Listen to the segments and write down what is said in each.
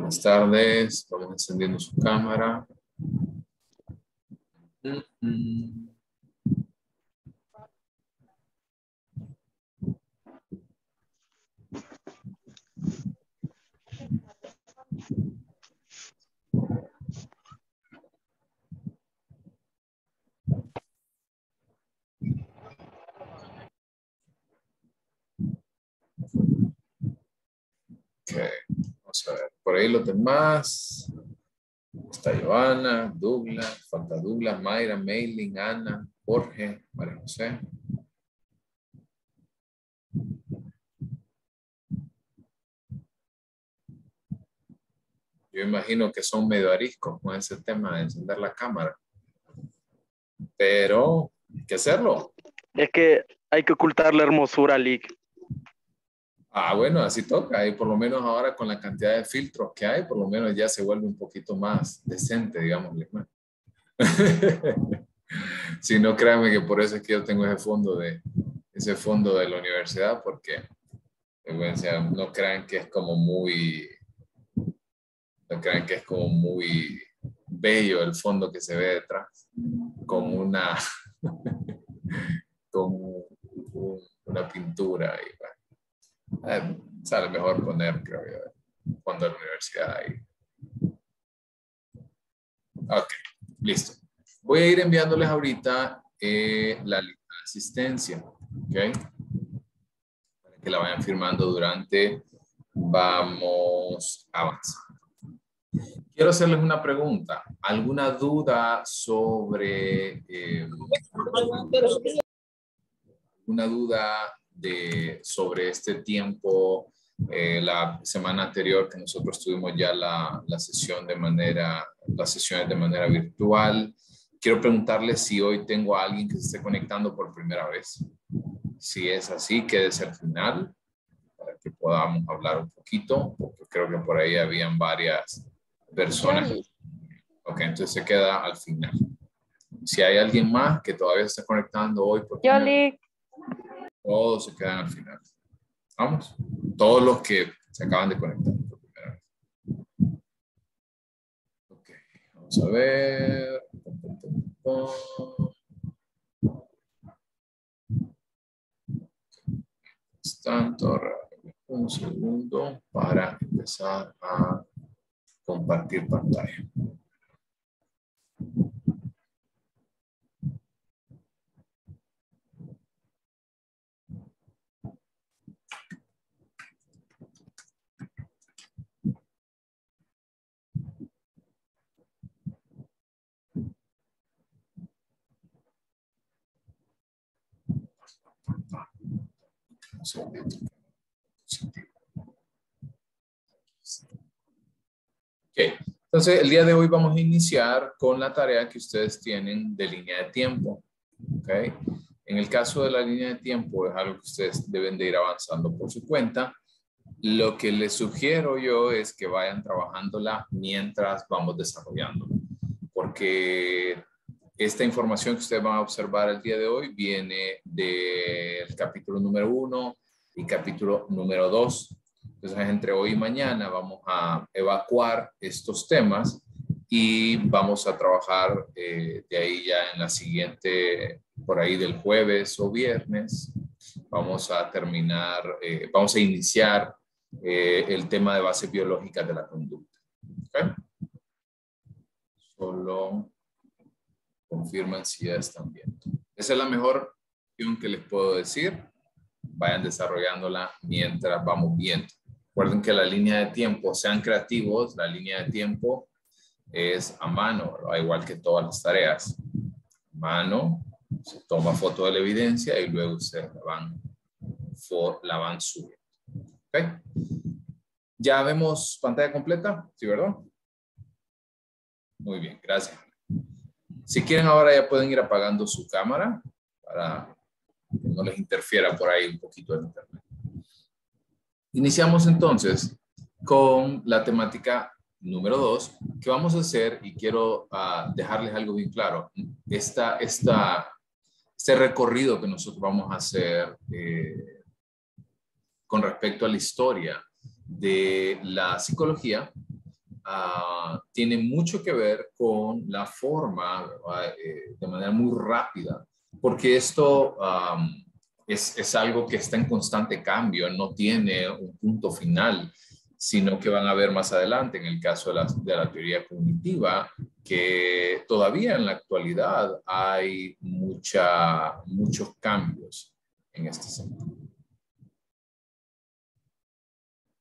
Buenas tardes, vamos encendiendo su cámara. Ok, vamos a ver. Por ahí los demás. Está Giovanna, Douglas, falta Douglas, Mayra, Maylin, Ana, Jorge, María José. Yo imagino que son medio ariscos con ese tema de encender la cámara. Pero hay que hacerlo. Es que hay que ocultar la hermosura, Lick. Ah, bueno, así toca. Y por lo menos ahora con la cantidad de filtros que hay, por lo menos ya se vuelve un poquito más decente, digámosle. Si no, créanme que por eso es que yo tengo ese fondo de la universidad, porque o sea, no crean que es como muy bello el fondo que se ve detrás, con una una pintura. Y, bueno, sale mejor poner, creo yo, fondo de la universidad ahí. Ok, listo. Voy a ir enviándoles ahorita la lista de asistencia, ¿ok? Para que la vayan firmando durante, vamos avanzando. Quiero hacerles una pregunta. ¿Alguna duda sobre sobre este tiempo? La semana anterior que nosotros tuvimos ya las sesiones de manera virtual. Quiero preguntarles si hoy tengo a alguien que se esté conectando por primera vez. Si es así, quédese al final para que podamos hablar un poquito, porque creo que por ahí habían varias personas. Ok, entonces se queda al final. Si hay alguien más que todavía se está conectando hoy, todos se quedan al final. Vamos, todos los que se acaban de conectar por primera vez. Ok, vamos a ver. Tanto, un segundo para empezar a compartir pantalla. Ok, entonces el día de hoy vamos a iniciar con la tarea que ustedes tienen de línea de tiempo. Ok, en el caso de la línea de tiempo es algo que ustedes deben de ir avanzando por su cuenta. Lo que les sugiero yo es que vayan trabajándola mientras vamos desarrollando, porque esta información que ustedes van a observar el día de hoy viene del capítulo número 1 y capítulo número 2. Entonces, entre hoy y mañana vamos a evacuar estos temas y vamos a trabajar de ahí ya en la siguiente, por ahí del jueves o viernes. Vamos a terminar, vamos a iniciar el tema de bases biológicas de la conducta. ¿Okay? Solo confirman si ya están viendo. Esa es la mejor opción que les puedo decir. Vayan desarrollándola mientras vamos viendo. Recuerden que la línea de tiempo, sean creativos, la línea de tiempo es a mano, al igual que todas las tareas. A mano, se toma foto de la evidencia y luego ustedes la van subiendo. ¿Okay? ¿Ya vemos pantalla completa? ¿Sí, verdad? Muy bien, gracias. Si quieren ahora ya pueden ir apagando su cámara para que no les interfiera por ahí un poquito el internet. Iniciamos entonces con la temática número 2 que vamos a hacer, y quiero dejarles algo bien claro. Este recorrido que nosotros vamos a hacer con respecto a la historia de la psicología tiene mucho que ver con la forma, de manera muy rápida, porque esto es algo que está en constante cambio, no tiene un punto final, sino que van a ver más adelante, en el caso de la teoría cognitiva, que todavía en la actualidad hay muchos cambios en este sentido.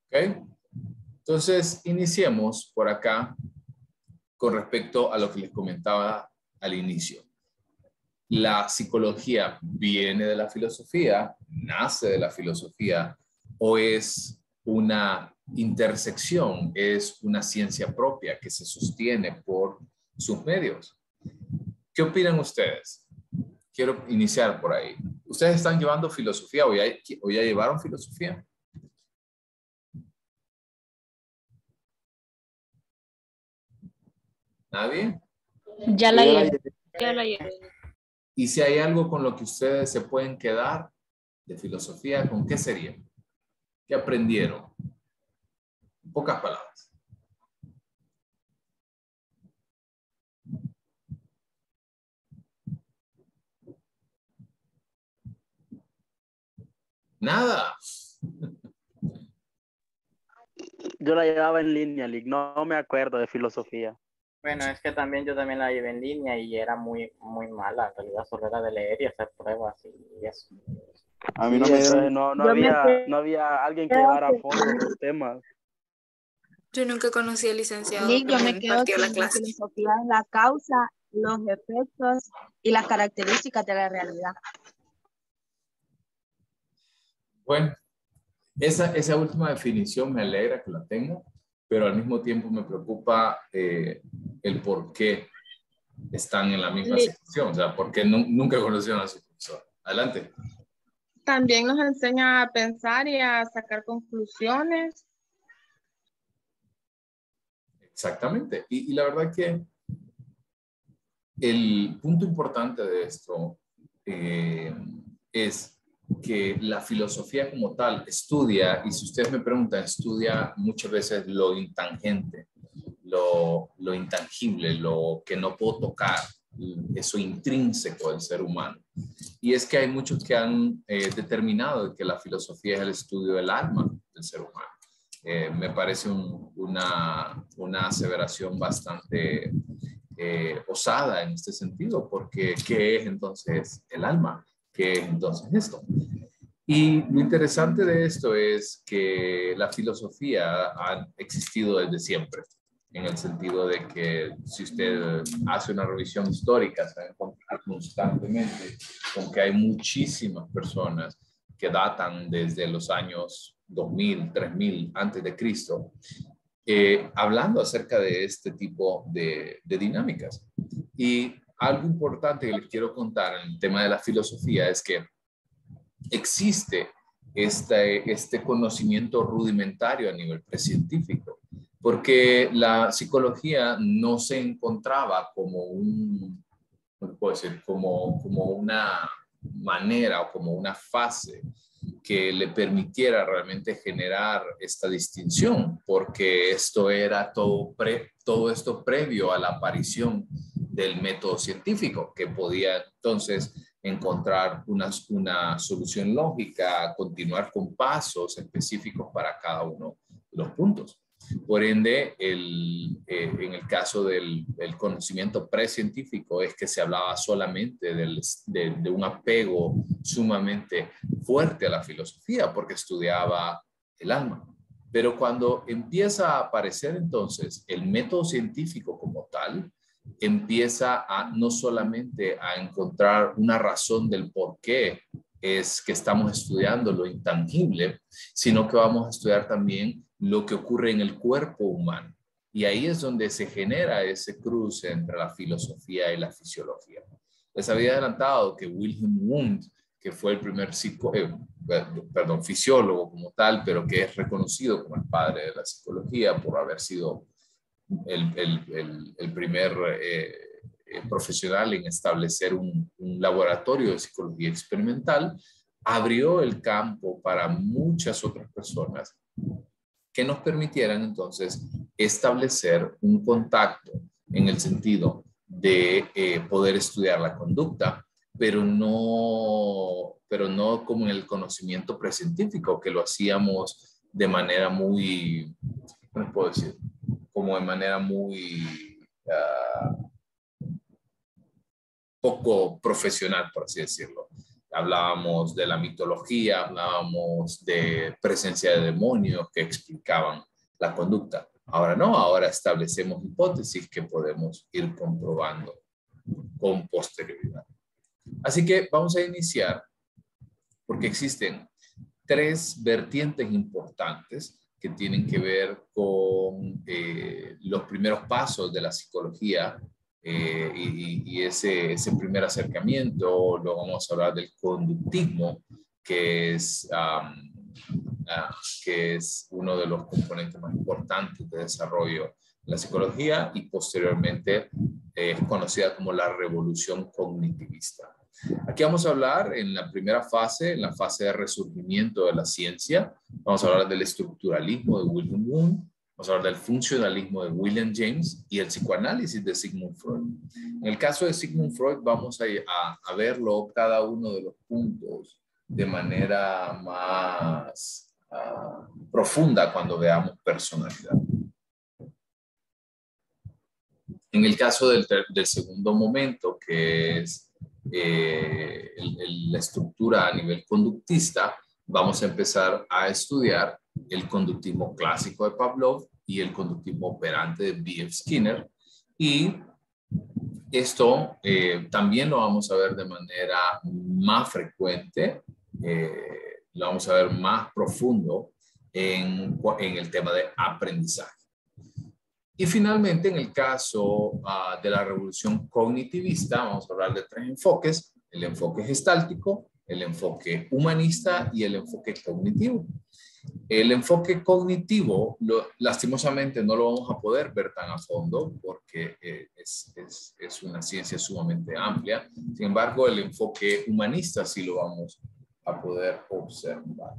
¿Ok? Entonces, iniciemos por acá con respecto a lo que les comentaba al inicio. La psicología viene de la filosofía, nace de la filosofía, o es una intersección, es una ciencia propia que se sostiene por sus medios. ¿Qué opinan ustedes? Quiero iniciar por ahí. ¿Ustedes están llevando filosofía o ya llevaron filosofía? ¿Nadie? Ya la llevé. Ya la llevé. Y si hay algo con lo que ustedes se pueden quedar de filosofía, ¿con qué sería? ¿Qué aprendieron? En pocas palabras. Nada. Yo la llevaba en línea, Lick. No me acuerdo de filosofía. Bueno, es que también yo también la llevé en línea y era muy mala. En realidad solo era de leer y hacer pruebas y eso. A mí Sí, no me dieron. entonces no había alguien que llevara a fondo los temas. Yo nunca conocí al licenciado Lick, que yo me me quedo impartió la con la clase. filosofía de la causa, los efectos y las características de la realidad. Bueno, esa última definición me alegra que la tenga, pero al mismo tiempo me preocupa el por qué están en la misma situación. O sea, por qué nunca conocieron a su profesor. Adelante. También nos enseña a pensar y a sacar conclusiones. Exactamente. Y la verdad que el punto importante de esto es que la filosofía como tal estudia, y si ustedes me preguntan, estudia muchas veces lo intangente, lo intangible, lo que no puedo tocar, eso intrínseco del ser humano. Y es que hay muchos que han determinado que la filosofía es el estudio del alma del ser humano. Me parece una aseveración bastante osada en este sentido, porque ¿qué es entonces el alma? ¿Qué es entonces esto? Y lo interesante de esto es que la filosofía ha existido desde siempre, en el sentido de que si usted hace una revisión histórica, se va a encontrar constantemente con que hay muchísimas personas que datan desde los años 2000, 3000 antes de Cristo, hablando acerca de este tipo de dinámicas. Y algo importante que les quiero contar en el tema de la filosofía es que existe este conocimiento rudimentario a nivel precientífico, porque la psicología no se encontraba como como una manera o como una fase que le permitiera realmente generar esta distinción, porque esto era todo esto previo a la aparición del método científico, que podía entonces encontrar una solución lógica, continuar con pasos específicos para cada uno de los puntos. Por ende, en el caso del conocimiento precientífico es que se hablaba solamente de un apego sumamente fuerte a la filosofía porque estudiaba el alma. Pero cuando empieza a aparecer entonces el método científico como tal, empieza a no solamente a encontrar una razón del por qué es que estamos estudiando lo intangible, sino que vamos a estudiar también lo que ocurre en el cuerpo humano. Y ahí es donde se genera ese cruce entre la filosofía y la fisiología. Les había adelantado que Wilhelm Wundt, que fue el primer fisiólogo como tal, pero que es reconocido como el padre de la psicología por haber sido el primer profesional en establecer un laboratorio de psicología experimental, abrió el campo para muchas otras personas que nos permitieran entonces establecer un contacto en el sentido de poder estudiar la conducta, pero no como en el conocimiento precientífico, que lo hacíamos de manera muy, ¿cómo puedo decir? Como de manera muy poco profesional, por así decirlo. Hablábamos de la mitología, hablábamos de presencia de demonios que explicaban la conducta. Ahora no, ahora establecemos hipótesis que podemos ir comprobando con posterioridad. Así que vamos a iniciar porque existen 3 vertientes importantes que tienen que ver con los primeros pasos de la psicología y ese primer acercamiento. Luego vamos a hablar del conductismo, que es uno de los componentes más importantes de desarrollo de la psicología, y posteriormente es conocida como la revolución cognitivista. Aquí vamos a hablar en la primera fase, en la fase de resurgimiento de la ciencia. Vamos a hablar del estructuralismo de Wilhelm Wundt, vamos a hablar del funcionalismo de William James y el psicoanálisis de Sigmund Freud. En el caso de Sigmund Freud vamos a verlo cada uno de los puntos de manera más profunda cuando veamos personalidad. En el caso del segundo momento, que es la estructura a nivel conductista, vamos a empezar a estudiar el conductismo clásico de Pavlov y el conductismo operante de B.F. Skinner, y esto también lo vamos a ver de manera más frecuente, lo vamos a ver más profundo en el tema de aprendizaje. Y finalmente, en el caso de la revolución cognitivista, vamos a hablar de 3 enfoques: el enfoque gestáltico, el enfoque humanista y el enfoque cognitivo. El enfoque cognitivo, lastimosamente, no lo vamos a poder ver tan a fondo porque es una ciencia sumamente amplia. Sin embargo, el enfoque humanista sí lo vamos a poder observar.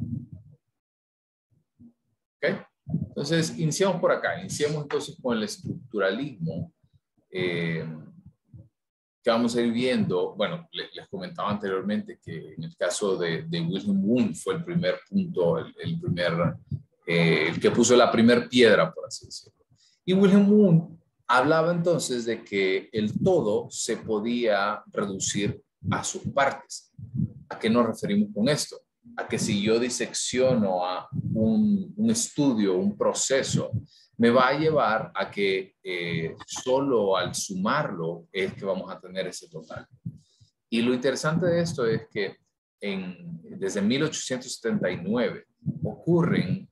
¿Ok? Entonces, iniciamos por acá. Iniciamos entonces con el estructuralismo, que vamos a ir viendo. Bueno, les comentaba anteriormente que en el caso de Wilhelm Wundt fue el primer punto, el que puso la primera piedra, por así decirlo. Y Wilhelm Wundt hablaba entonces de que el todo se podía reducir a sus partes. ¿A qué nos referimos con esto? A que si yo disecciono a un estudio, un proceso, me va a llevar a que solo al sumarlo es que vamos a tener ese total. Y lo interesante de esto es que desde 1879 ocurre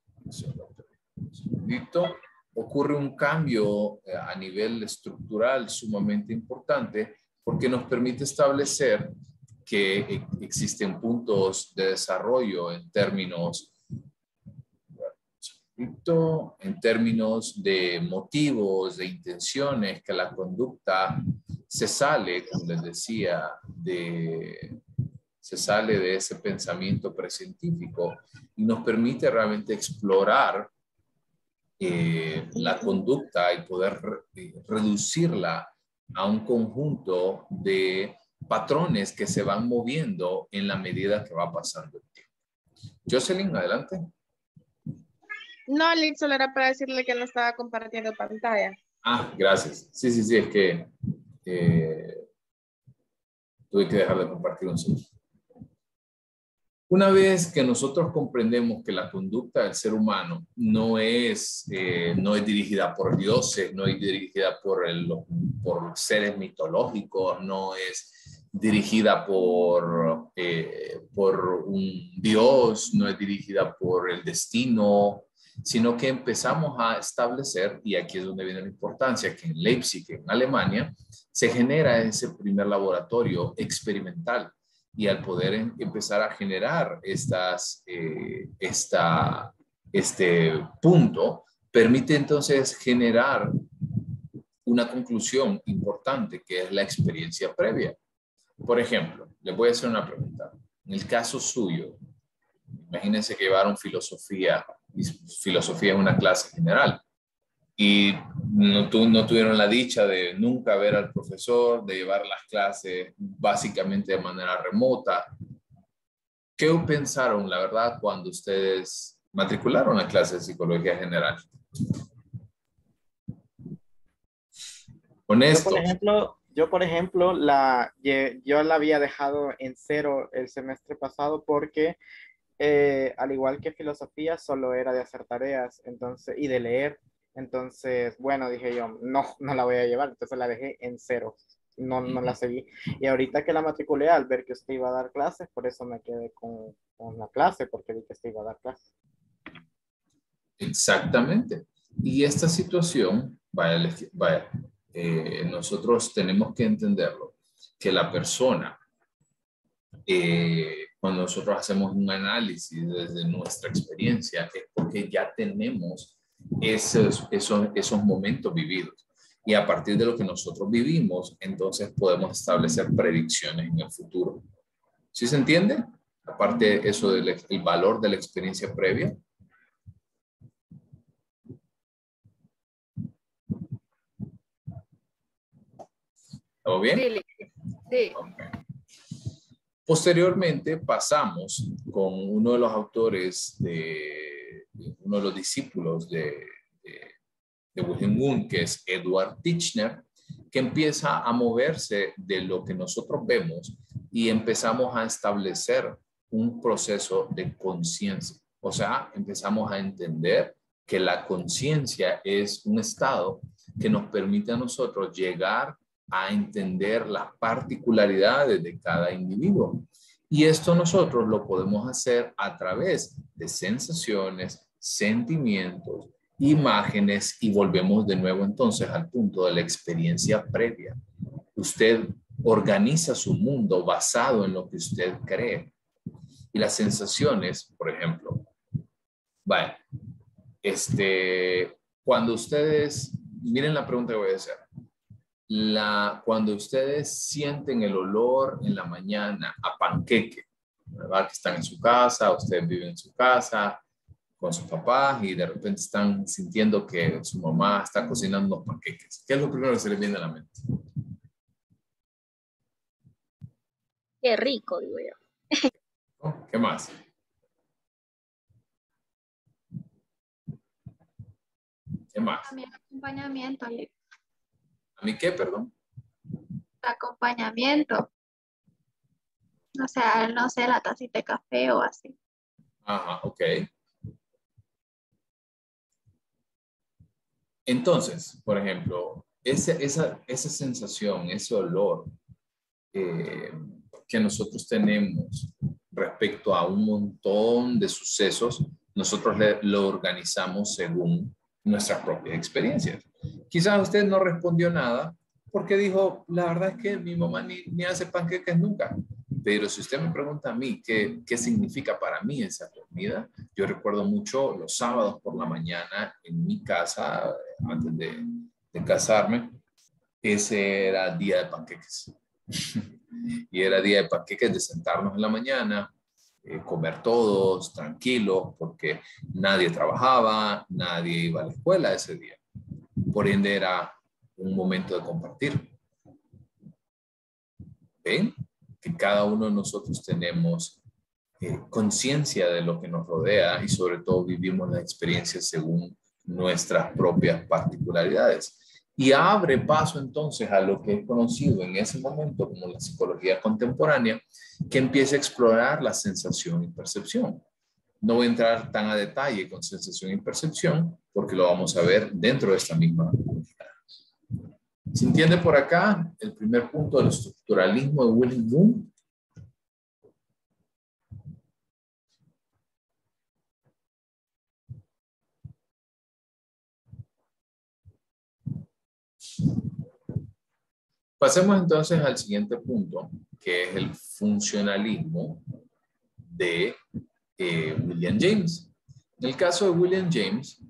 un cambio a nivel estructural sumamente importante, porque nos permite establecer que existen puntos de desarrollo en términos de motivos, de intenciones, que la conducta se sale, como les decía, se sale de ese pensamiento precientífico y nos permite realmente explorar la conducta y poder reducirla a un conjunto de patrones que se van moviendo en la medida que va pasando el tiempo. Jocelyn, adelante. No, Lick, solo era para decirle que no estaba compartiendo pantalla. Ah, gracias. Sí, es que tuve que dejar de compartir un segundo. Una vez que nosotros comprendemos que la conducta del ser humano no es dirigida por dioses, no es dirigida por seres mitológicos, no es dirigida por un dios, no es dirigida por el destino, sino que empezamos a establecer, y aquí es donde viene la importancia, que en Leipzig, en Alemania, se genera ese primer laboratorio experimental, y al poder empezar a generar este punto, permite entonces generar una conclusión importante, que es la experiencia previa. Por ejemplo, les voy a hacer una pregunta. En el caso suyo, imagínense que llevaron filosofía, y filosofía es una clase general. y no tuvieron la dicha de nunca ver al profesor, de llevar las clases básicamente de manera remota. ¿Qué pensaron, la verdad, cuando ustedes matricularon la clase de Psicología General? Honestos. Yo, por ejemplo, yo la había dejado en 0 el semestre pasado porque, al igual que filosofía, solo era de hacer tareas y de leer. Entonces, bueno, dije yo, no la voy a llevar. Entonces la dejé en 0. No la seguí. Y ahorita que la matriculé, al ver que usted iba a dar clases, por eso me quedé con la clase, porque vi que usted iba a dar clases. Exactamente. Y esta situación, nosotros tenemos que entenderlo, que la persona, cuando nosotros hacemos un análisis desde nuestra experiencia, es porque ya tenemos esos momentos vividos. Y a partir de lo que nosotros vivimos, entonces podemos establecer predicciones en el futuro. ¿Sí se entiende? Aparte de eso del el valor de la experiencia previa. ¿Todo bien? Sí. Okay. Posteriormente pasamos con uno de los autores, uno de los discípulos de Wilhelm Wundt, que es Edward Titchener, que empieza a moverse de lo que nosotros vemos y empezamos a establecer un proceso de conciencia. O sea, empezamos a entender que la conciencia es un estado que nos permite a nosotros llegar a entender las particularidades de cada individuo. Y esto nosotros lo podemos hacer a través de sensaciones, sentimientos, imágenes, y volvemos de nuevo entonces al punto de la experiencia previa. Usted organiza su mundo basado en lo que usted cree. Y las sensaciones, por ejemplo, cuando ustedes, miren la pregunta que voy a hacer. Cuando ustedes sienten el olor en la mañana a panqueque, ¿verdad? Que están en su casa, ustedes viven en su casa con sus papás y de repente están sintiendo que su mamá está cocinando unos panqueques. ¿Qué es lo primero que se les viene a la mente? Qué rico, digo yo. ¿Qué más? ¿Qué más? También acompañamiento. ¿A mí qué, perdón? Acompañamiento. O sea, no sé, la tacita de café o así. Ajá, ok. Entonces, por ejemplo, esa sensación, ese olor que nosotros tenemos respecto a un montón de sucesos, nosotros lo organizamos según nuestras propias experiencias. Quizás usted no respondió nada porque dijo, la verdad es que mi mamá ni hace panqueques nunca. Pero si usted me pregunta a mí qué significa para mí esa comida, yo recuerdo mucho los sábados por la mañana en mi casa, antes de casarme, ese era día de panqueques. Y era día de panqueques, de sentarnos en la mañana, comer todos tranquilos, porque nadie trabajaba, nadie iba a la escuela ese día. Por ende era un momento de compartir. ¿Ven? Que cada uno de nosotros tenemos conciencia de lo que nos rodea y sobre todo vivimos la experiencia según nuestras propias particularidades. Y abre paso entonces a lo que es conocido en ese momento como la psicología contemporánea, que empieza a explorar la sensación y percepción. No voy a entrar tan a detalle con sensación y percepción porque lo vamos a ver dentro de esta misma unidad. ¿Se entiende por acá el primer punto del estructuralismo de Wilhelm Wundt? Pasemos entonces al siguiente punto, que es el funcionalismo de William James. En el caso de William James,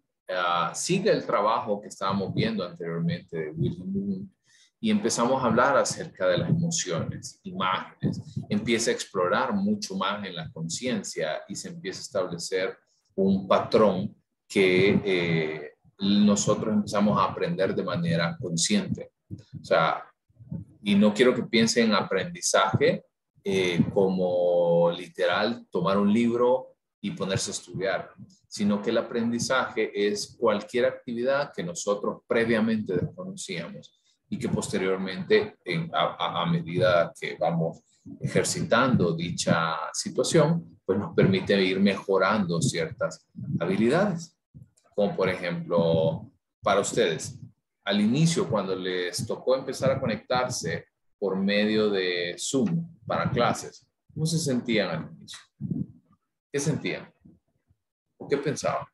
sigue el trabajo que estábamos viendo anteriormente de Wilhelm Wundt y empezamos a hablar acerca de las emociones, imágenes, empieza a explorar mucho más en la conciencia y se empieza a establecer un patrón que nosotros empezamos a aprender de manera consciente. O sea, y no quiero que piensen en aprendizaje como literal tomar un libro y ponerse a estudiar, sino que el aprendizaje es cualquier actividad que nosotros previamente desconocíamos y que posteriormente, a medida que vamos ejercitando dicha situación, pues nos permite ir mejorando ciertas habilidades. Como por ejemplo, para ustedes, al inicio, cuando les tocó empezar a conectarse por medio de Zoom para clases, ¿cómo se sentían al inicio? ¿Qué sentían? ¿O qué pensaban?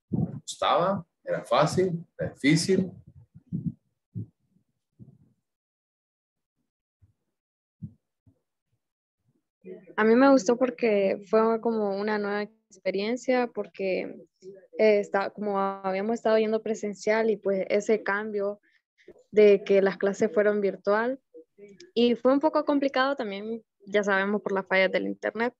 ¿Gustaba? ¿Era fácil? ¿Era difícil? A mí me gustó porque fue como una nueva experiencia, porque como habíamos estado yendo presencial y pues ese cambio de que las clases fueron virtual y fue un poco complicado también, ya sabemos, por las fallas del internet.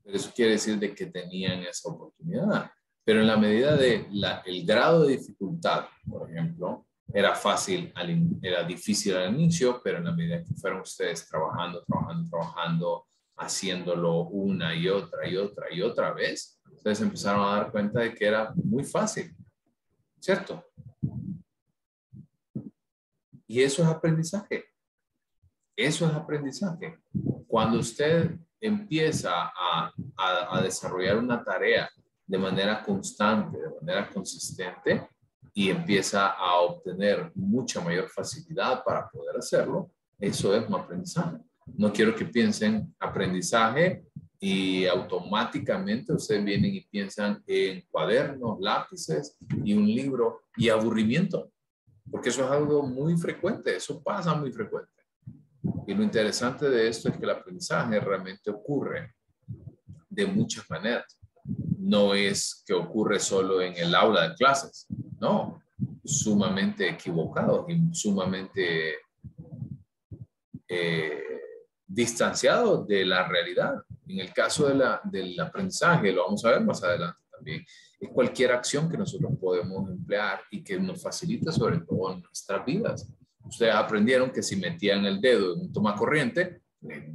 Pero eso quiere decir de que tenían esa oportunidad. Pero en la medida de el grado de dificultad, por ejemplo, era fácil, era difícil al inicio, pero en la medida que fueron ustedes trabajando, haciéndolo una y otra vez, ustedes empezaron a dar cuenta de que era muy fácil, ¿cierto? Y eso es aprendizaje. Eso es aprendizaje. Cuando usted empieza a desarrollar una tarea de manera constante, de manera consistente, y empieza a obtener mucha mayor facilidad para poder hacerlo, eso es un aprendizaje. No quiero que piensen aprendizaje y automáticamente ustedes vienen y piensan en cuadernos, lápices y un libro y aburrimiento, porque eso es algo muy frecuente, eso pasa muy frecuente. Y lo interesante de esto es que el aprendizaje realmente ocurre de muchas maneras. No es que ocurre solo en el aula de clases, no, sumamente equivocado y sumamente distanciado de la realidad. En el caso del aprendizaje, lo vamos a ver más adelante también, es cualquier acción que nosotros podemos emplear y que nos facilite sobre todo en nuestras vidas. Ustedes aprendieron que si metían el dedo en un tomacorriente,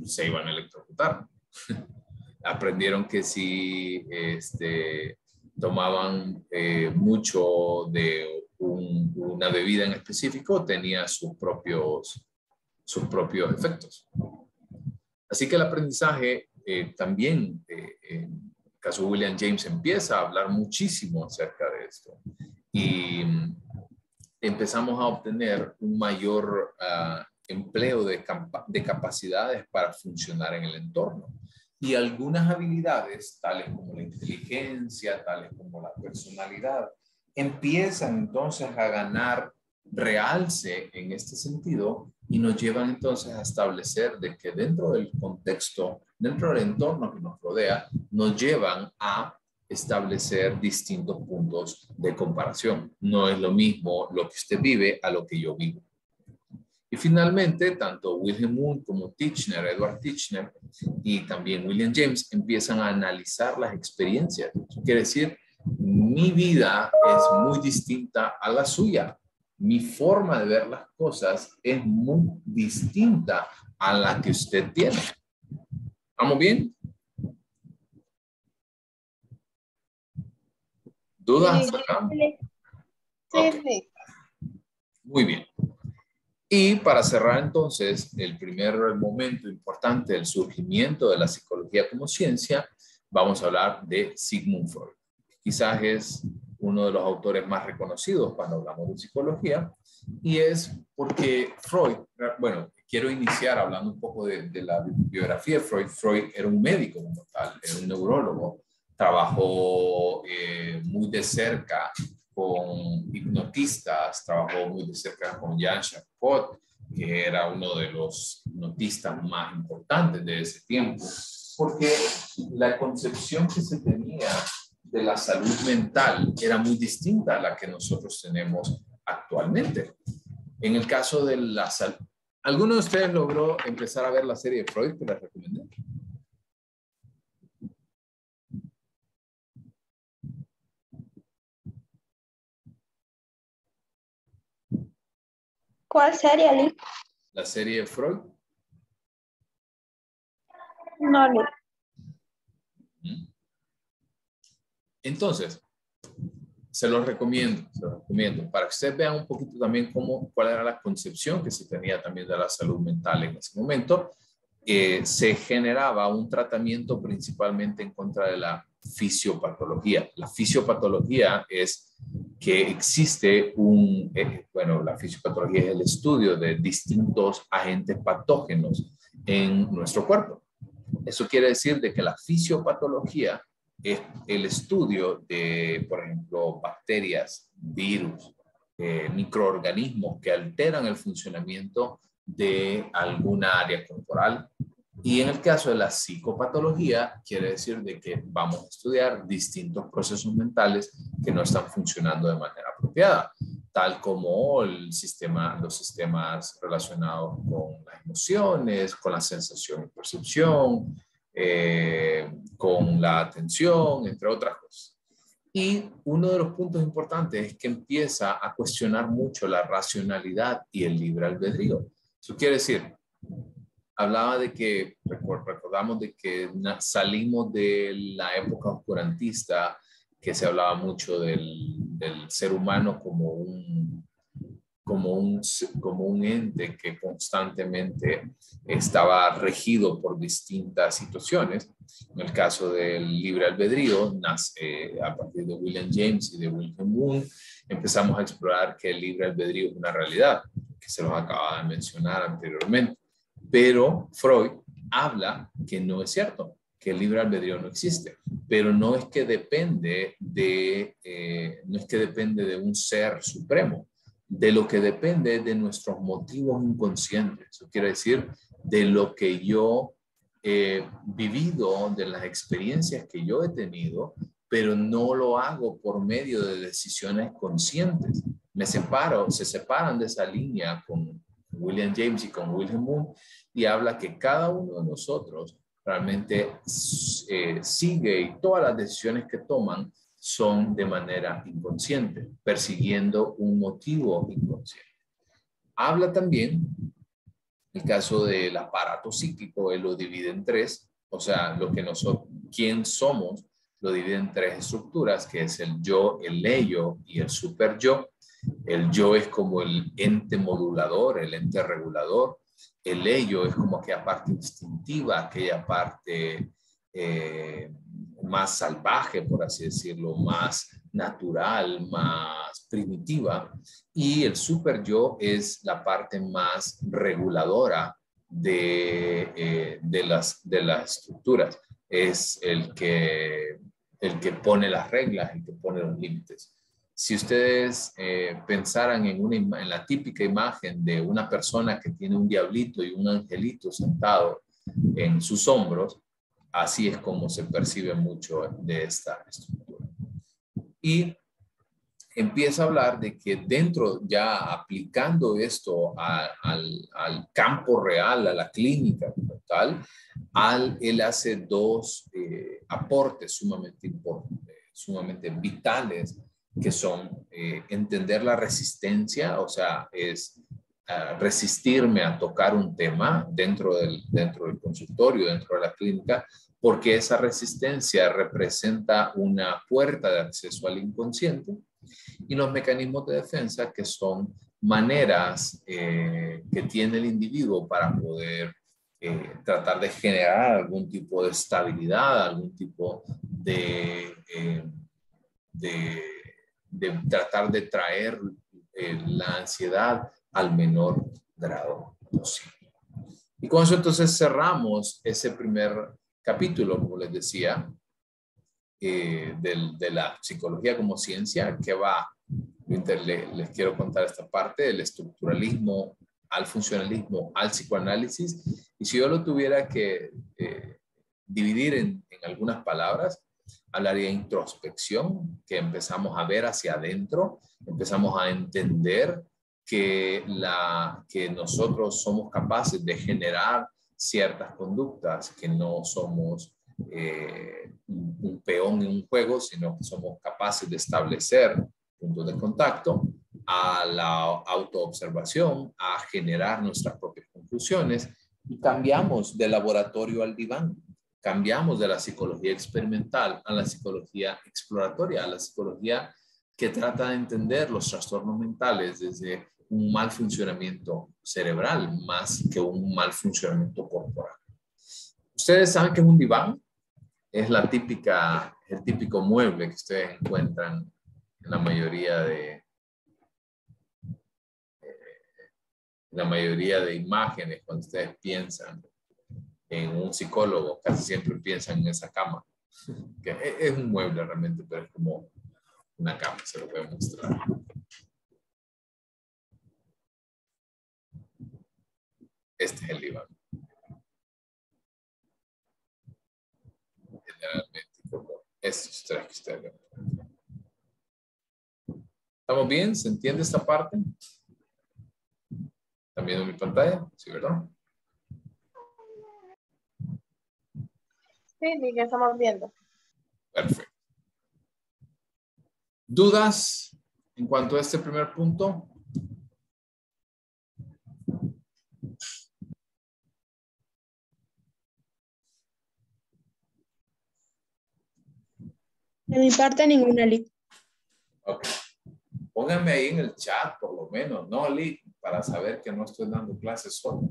se iban a electrocutar. Aprendieron que si tomaban mucho de una bebida en específico, tenía sus propios efectos. Así que el aprendizaje también, en el caso de William James, empieza a hablar muchísimo acerca de esto. Y empezamos a obtener un mayor empleo de capacidades para funcionar en el entorno. Y algunas habilidades, tales como la inteligencia, tales como la personalidad, empiezan entonces a ganar realce en este sentido y nos llevan entonces a establecer de que dentro del contexto, dentro del entorno que nos rodea, nos llevan a establecer distintos puntos de comparación. No es lo mismo lo que usted vive a lo que yo vivo. Y finalmente, tanto Wilhelm Wundt como Edward Titchener y también William James empiezan a analizar las experiencias. Eso quiere decir, mi vida es muy distinta a la suya. Mi forma de ver las cosas es muy distinta a la que usted tiene. ¿Vamos bien? ¿Dudas acá? Okay. Muy bien. Y para cerrar entonces el primer momento importante del surgimiento de la psicología como ciencia, vamos a hablar de Sigmund Freud. Quizás es uno de los autores más reconocidos cuando hablamos de psicología, y es porque Freud, bueno, quiero iniciar hablando un poco de la biografía de Freud. Freud era un médico como tal, era un neurólogo, trabajó muy de cerca con hipnotistas, trabajó muy de cerca con Jean Charcot, que era uno de los hipnotistas más importantes de ese tiempo, porque la concepción que se tenía de la salud mental era muy distinta a la que nosotros tenemos actualmente. En el caso de la salud, ¿alguno de ustedes logró empezar a ver la serie de Freud que les recomendé? ¿Cuál sería, Lee? La serie de Freud. No, Lee. Entonces, se los recomiendo para que ustedes vean un poquito también cuál era la concepción que se tenía también de la salud mental en ese momento. Se generaba un tratamiento principalmente en contra de la fisiopatología. La fisiopatología es que existe la fisiopatología es el estudio de distintos agentes patógenos en nuestro cuerpo. Eso quiere decir de que la fisiopatología es el estudio de, por ejemplo, bacterias, virus, microorganismos que alteran el funcionamiento de alguna área corporal. Y en el caso de la psicopatología, quiere decir de que vamos a estudiar distintos procesos mentales que no están funcionando de manera apropiada, tal como los sistemas relacionados con las emociones, con la sensación y percepción, con la atención, entre otras cosas. Y uno de los puntos importantes es que empieza a cuestionar mucho la racionalidad y el libre albedrío. Eso quiere decir, hablaba de que, recordamos de que salimos de la época oscurantista, que se hablaba mucho del ser humano como un ente que constantemente estaba regido por distintas situaciones. En el caso del libre albedrío, nace a partir de William James y de Wilhelm Wundt, empezamos a explorar que el libre albedrío es una realidad, que se los acaba de mencionar anteriormente. Pero Freud habla que no es cierto, que el libre albedrío no existe, pero no es que depende de un ser supremo. De lo que depende de nuestros motivos inconscientes. Eso quiere decir de lo que yo he vivido, de las experiencias que yo he tenido, pero no lo hago por medio de decisiones conscientes. Se separan de esa línea con William James y con Wilhelm Wundt y habla que cada uno de nosotros realmente sigue y todas las decisiones que toman son de manera inconsciente, persiguiendo un motivo inconsciente. Habla también, el caso del aparato psíquico, él lo divide en tres, o sea, quién somos, lo divide en tres estructuras, que es el yo, el ello y el superyo. El yo es como el ente modulador, el ente regulador. El ello es como aquella parte instintiva, aquella parte más salvaje, por así decirlo, más natural, más primitiva. Y el super yo es la parte más reguladora de las estructuras. Es el que pone las reglas, el que pone los límites. Si ustedes pensaran en la típica imagen de una persona que tiene un diablito y un angelito sentado en sus hombros, así es como se percibe mucho de esta estructura. Y empieza a hablar de que dentro, ya aplicando esto al campo real, a la clínica tal, él hace dos aportes sumamente vitales, que son entender la resistencia, o sea, es resistirme a tocar un tema dentro del consultorio, dentro de la clínica, porque esa resistencia representa una puerta de acceso al inconsciente, y los mecanismos de defensa, que son maneras que tiene el individuo para poder tratar de generar algún tipo de estabilidad, algún tipo de tratar de traer la ansiedad al menor grado posible. Y con eso entonces cerramos ese primer capítulo, como les decía, de la psicología como ciencia, que va, les quiero contar esta parte del estructuralismo al funcionalismo, al psicoanálisis. Y si yo lo tuviera que dividir en algunas palabras, hablaría de introspección, que empezamos a ver hacia adentro, empezamos a entender que nosotros somos capaces de generar ciertas conductas, que no somos un peón en un juego, sino que somos capaces de establecer puntos de contacto. a la autoobservación, a generar nuestras propias conclusiones y cambiamos del laboratorio al diván. Cambiamos de la psicología experimental a la psicología exploratoria, a la psicología que trata de entender los trastornos mentales desde un mal funcionamiento cerebral más que un mal funcionamiento corporal. ¿Ustedes saben qué es un diván? Es el típico mueble que ustedes encuentran en la mayoría de imágenes cuando ustedes piensan en un psicólogo, casi siempre piensan en esa cama. Que es un mueble realmente, pero es como una cama, se lo voy a mostrar. Este es el diván. Generalmente como estos tres que ustedes ven. ¿Estamos bien? ¿Se entiende esta parte? ¿Están viendo mi pantalla? Sí, ¿verdad? Sí, que estamos viendo. Perfecto. ¿Dudas en cuanto a este primer punto? De mi parte, ninguna, Lick. Ok. Pónganme ahí en el chat, por lo menos. No, Lick, para saber que no estoy dando clases solo.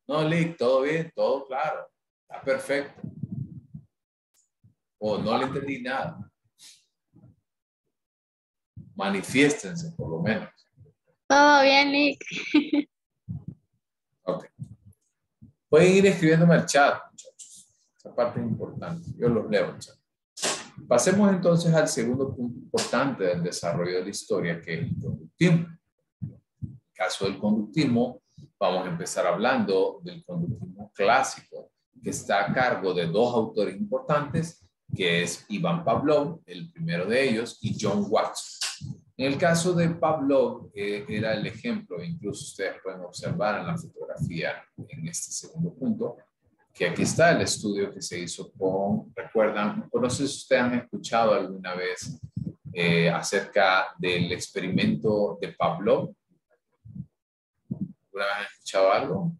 No, Lick, todo bien, todo claro. Está perfecto. O no le entendí nada. Manifiéstense, por lo menos. Todo bien, Lick. Ok. Pueden ir escribiéndome al chat, muchachos. Esa parte es importante. Yo los leo al chat. Pasemos entonces al segundo punto importante del desarrollo de la historia, que es el conductismo. En el caso del conductismo, vamos a empezar hablando del conductismo clásico, que está a cargo de dos autores importantes, que es Iván Pavlov, el primero de ellos, y John Watson. En el caso de Pavlov, era el ejemplo, incluso ustedes pueden observar en la fotografía en este segundo punto, que aquí está el estudio que se hizo con, recuerdan, no sé si ustedes han escuchado alguna vez acerca del experimento de Pavlov. ¿Alguna vez han escuchado algo?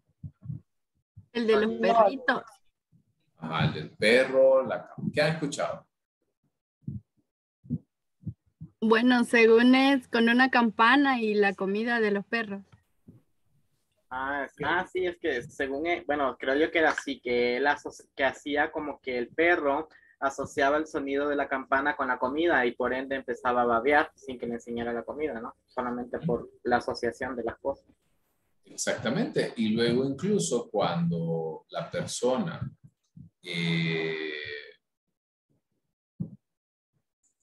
El de los perritos. Ajá, el del perro, ¿qué han escuchado? Bueno, según es con una campana y la comida de los perros. Sí, es que según, bueno, creo yo que era así, que él que hacía como que el perro asociaba el sonido de la campana con la comida y por ende empezaba a babear sin que le enseñara la comida, ¿no? Solamente por la asociación de las cosas. Exactamente. Y luego incluso cuando la persona, en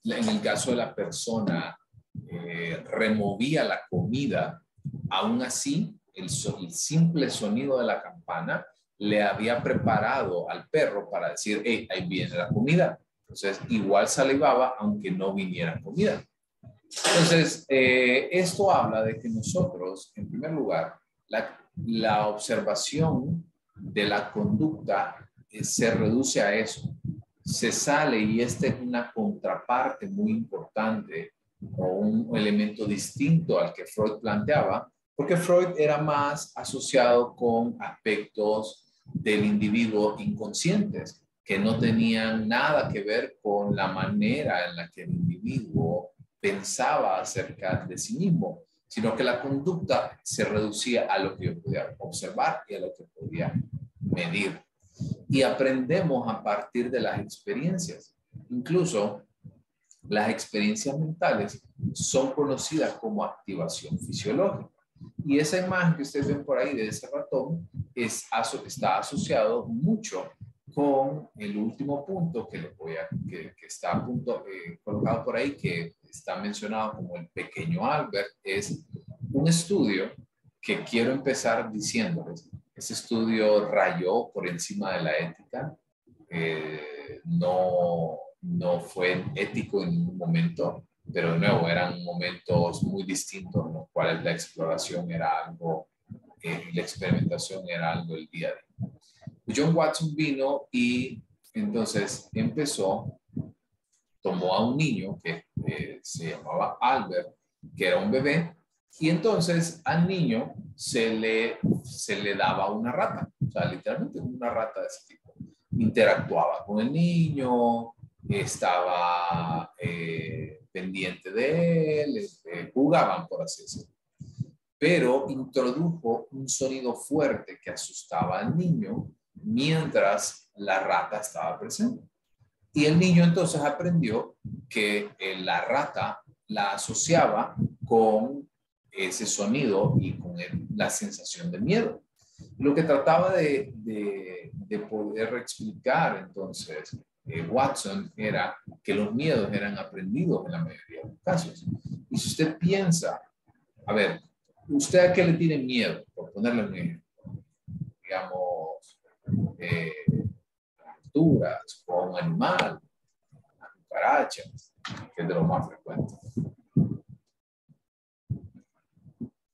el caso de la persona, removía la comida, aún así el simple sonido de la campana le había preparado al perro para decir, hey, ahí viene la comida. Entonces, igual salivaba aunque no viniera comida. Entonces, esto habla de que nosotros, en primer lugar, la observación de la conducta se reduce a eso. Se sale, y esta es una contraparte muy importante o un elemento distinto al que Freud planteaba, porque Freud era más asociado con aspectos del individuo inconscientes, que no tenían nada que ver con la manera en la que el individuo pensaba acerca de sí mismo, sino que la conducta se reducía a lo que yo podía observar y a lo que podía medir. Y aprendemos a partir de las experiencias. Incluso las experiencias mentales son conocidas como activación fisiológica. Y esa imagen que ustedes ven por ahí de ese ratón está asociado mucho con el último punto que está a punto colocado por ahí, que está mencionado como el pequeño Albert. Es un estudio que quiero empezar diciéndoles. Ese estudio rayó por encima de la ética. No fue ético en ningún momento, pero de nuevo eran momentos muy distintos en los cuales la exploración era algo, la experimentación era algo del día a día. John Watson vino y entonces tomó a un niño que se llamaba Albert que era un bebé, y entonces al niño se le daba una rata, o sea, literalmente una rata de ese tipo. Interactuaba con el niño, estaba pendiente de él, jugaban, por así decirlo. Pero introdujo un sonido fuerte que asustaba al niño mientras la rata estaba presente. Y el niño entonces aprendió que la rata la asociaba con ese sonido y con la sensación de miedo. Lo que trataba de poder explicar entonces Watson era que los miedos eran aprendidos en la mayoría de los casos. Y si usted piensa, a ver, ¿usted a qué le tiene miedo? Por ponerle un ejemplo, digamos, alturas o a un animal, a cucarachas, que es de lo más frecuente.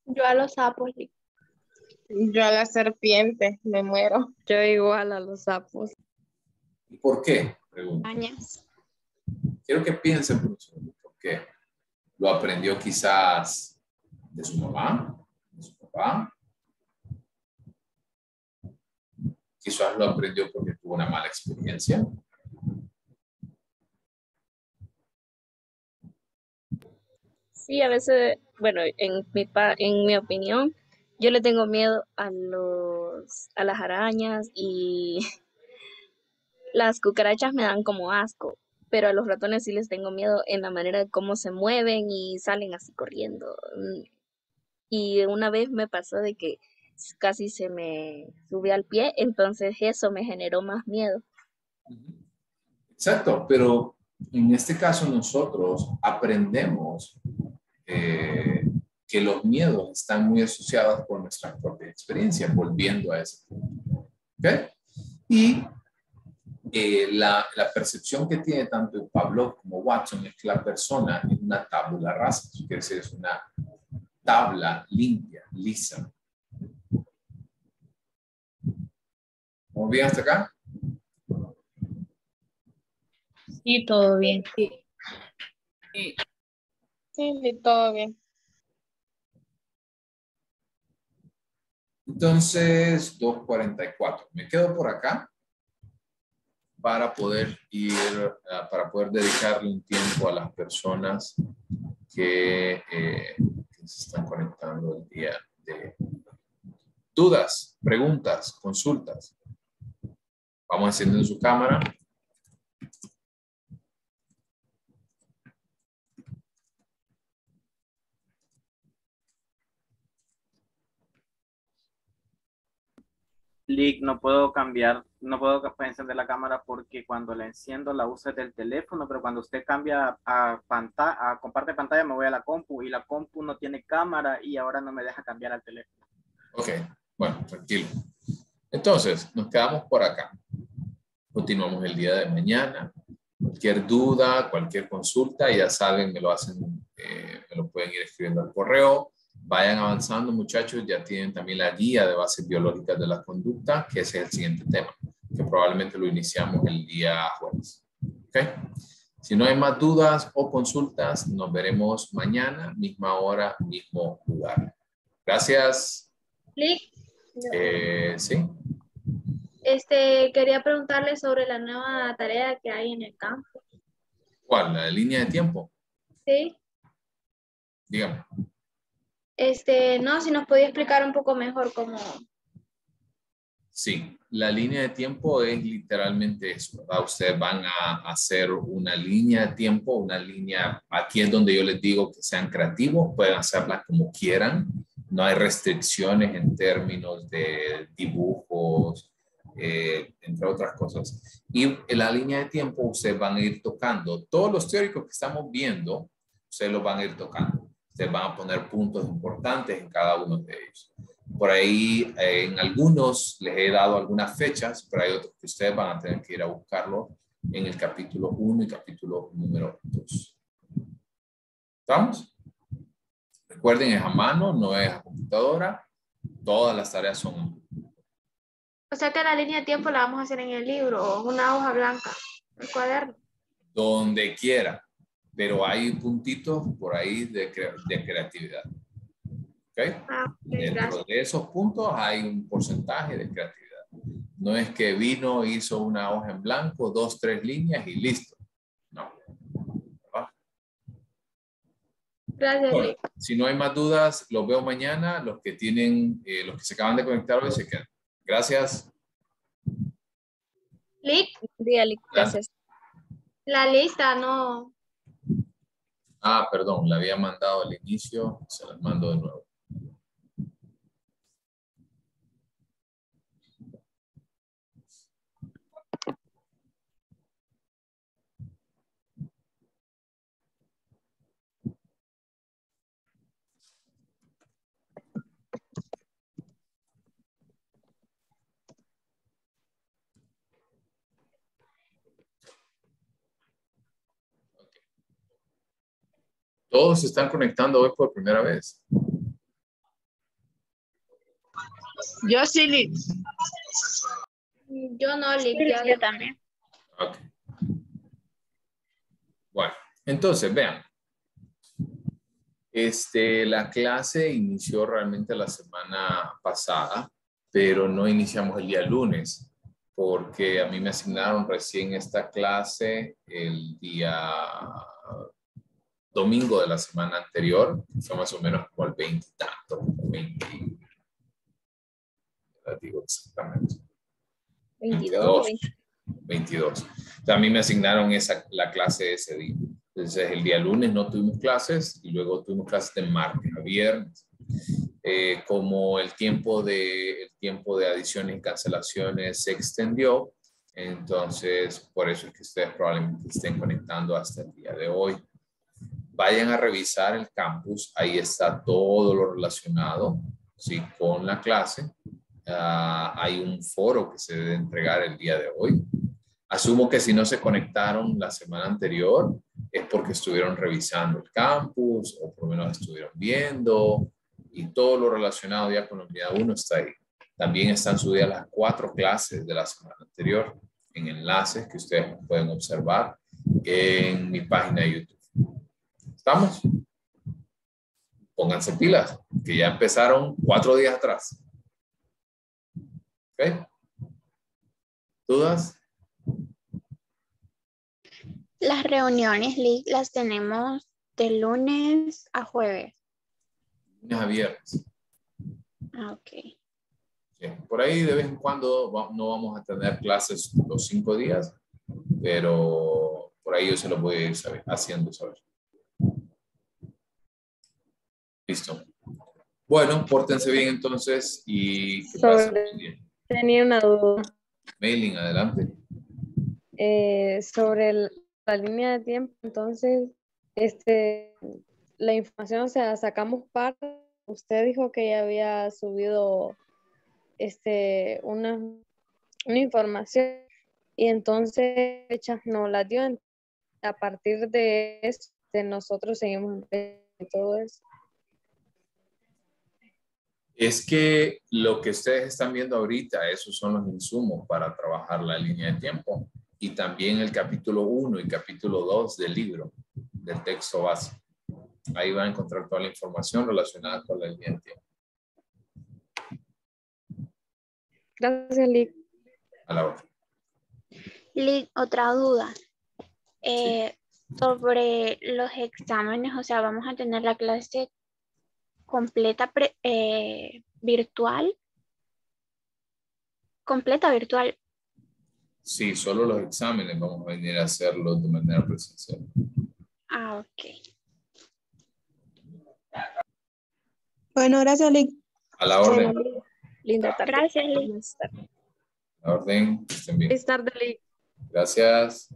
Yo a los sapos. Yo a la serpiente me muero. Yo igual a los sapos. ¿Y por qué? Pregunto. Arañas. Quiero que piensen por un segundo. ¿Por qué? ¿Lo aprendió quizás de su mamá? ¿De su papá? Quizás lo aprendió porque tuvo una mala experiencia. Sí, a veces, bueno, en mi opinión, yo le tengo miedo a las arañas y las cucarachas me dan como asco, pero a los ratones sí les tengo miedo en la manera de cómo se mueven y salen así corriendo. Y una vez me pasó de que casi se me subió al pie, entonces eso me generó más miedo. Exacto, pero en este caso nosotros aprendemos que los miedos están muy asociados con nuestra propia experiencia, volviendo a ese punto. ¿Okay? Y la percepción que tiene tanto Pavlov como Watson es que la persona es una tabula rasa, eso quiere decir es una tabla limpia, lisa. ¿Vamos bien hasta acá? Sí, todo bien. Sí, todo bien. Entonces, 2:44. Me quedo por acá para poder dedicarle un tiempo a las personas que se están conectando el día de dudas, preguntas, consultas. Vamos encendiendo su cámara. Lick, no puedo encender la cámara porque cuando la enciendo la uso del teléfono, pero cuando usted cambia a comparte pantalla me voy a la compu y la compu no tiene cámara y ahora no me deja cambiar al teléfono. Ok, bueno, tranquilo. Entonces, nos quedamos por acá. Continuamos el día de mañana. Cualquier duda, cualquier consulta, ya saben, me lo pueden ir escribiendo al correo. Vayan avanzando, muchachos. Ya tienen también la guía de bases biológicas de la conducta, que ese es el siguiente tema, que probablemente lo iniciamos el día jueves. ¿Okay? Si no hay más dudas o consultas, nos veremos mañana, misma hora, mismo lugar. Gracias. Sí. Quería preguntarle sobre la nueva tarea que hay en el campo. ¿Cuál? ¿La de línea de tiempo? Sí. Dígame. No, si nos podía explicar un poco mejor cómo. Sí, la línea de tiempo es literalmente eso, ¿verdad? Ustedes van a hacer una línea de tiempo, una línea, aquí es donde yo les digo que sean creativos, pueden hacerla como quieran, no hay restricciones en términos de dibujos, entre otras cosas. Y en la línea de tiempo ustedes van a ir tocando, todos los teóricos que estamos viendo, ustedes los van a ir tocando, ustedes van a poner puntos importantes en cada uno de ellos. Por ahí, en algunos les he dado algunas fechas, pero hay otros que ustedes van a tener que ir a buscarlo en el capítulo 1 y capítulo número 2. ¿Estamos? Recuerden, es a mano, no es a computadora. Todas las tareas son. O sea que la línea de tiempo la vamos a hacer en el libro o una hoja blanca, el cuaderno. Donde quiera. pero hay puntitos por ahí de creatividad. ¿Okay? Dentro Gracias. de esos puntos hay un porcentaje de creatividad. No es que vino, hizo una hoja en blanco, 2, 3 líneas y listo. No. ¿verdad? Gracias, Bueno, Lick. si no hay más dudas, los veo mañana. Los que tienen, los que se acaban de conectar hoy se quedan. Gracias. Lick, Día, Lick, gracias. la lista no. Ah, perdón, la había mandado al inicio. Se las mando de nuevo. Todos se están conectando hoy por primera vez. Yo sí, Lick. Yo no, Lick. Yo también. Ok. Bueno, entonces vean. La clase inició realmente la semana pasada, pero no iniciamos el día lunes, porque a mí me asignaron recién esta clase el día domingo de la semana anterior, que fue más o menos como el 20 y tanto, 20, ya digo exactamente. 22. 22. O sea, a mí me asignaron la clase ese día. Entonces, el día lunes no tuvimos clases y luego tuvimos clases de martes a viernes. Como el tiempo de adiciones y cancelaciones se extendió, entonces por eso es que ustedes probablemente estén conectando hasta el día de hoy. Vayan a revisar el campus, ahí está todo lo relacionado, ¿sí? Con la clase. Hay un foro que se debe entregar el día de hoy. Asumo que si no se conectaron la semana anterior es porque estuvieron revisando el campus o por lo menos estuvieron viendo y todo lo relacionado ya con la unidad 1 está ahí. También están subidas las 4 clases de la semana anterior en enlaces que ustedes pueden observar en mi página de YouTube. ¿Estamos? Pónganse pilas, que ya empezaron 4 días atrás. ¿Ok? ¿Dudas? Las reuniones, Lick, las tenemos de lunes a jueves. Lunes a viernes. Ah, ok. Sí. Por ahí de vez en cuando no vamos a tener clases los 5 días, pero por ahí yo se lo voy a ir haciendo saber. Listo. Bueno, pórtense bien entonces y que pasen muy bien. Tenía una duda. Mailing, adelante. Sobre la línea de tiempo, entonces, la información, o sea, sacamos parte. Usted dijo que ya había subido una información y entonces fechas no la dio. A partir de eso, nosotros seguimos en todo eso. Es que lo que ustedes están viendo ahorita, esos son los insumos para trabajar la línea de tiempo. Y también el capítulo 1 y capítulo 2 del libro, del texto base. Ahí van a encontrar toda la información relacionada con la línea de tiempo. Gracias, Lick. A la hora. Lick, otra duda. Sí. Sobre los exámenes, o sea, vamos a tener la clase completa virtual. Completa virtual. Sí, solo los exámenes vamos a venir a hacerlos de manera presencial. Ah, ok. Bueno, gracias, Lick. A la orden. Linda tarde. Gracias, Lick. Buenas tardes. A la orden. Que estén bien. Feliz tarde, Lick. Gracias.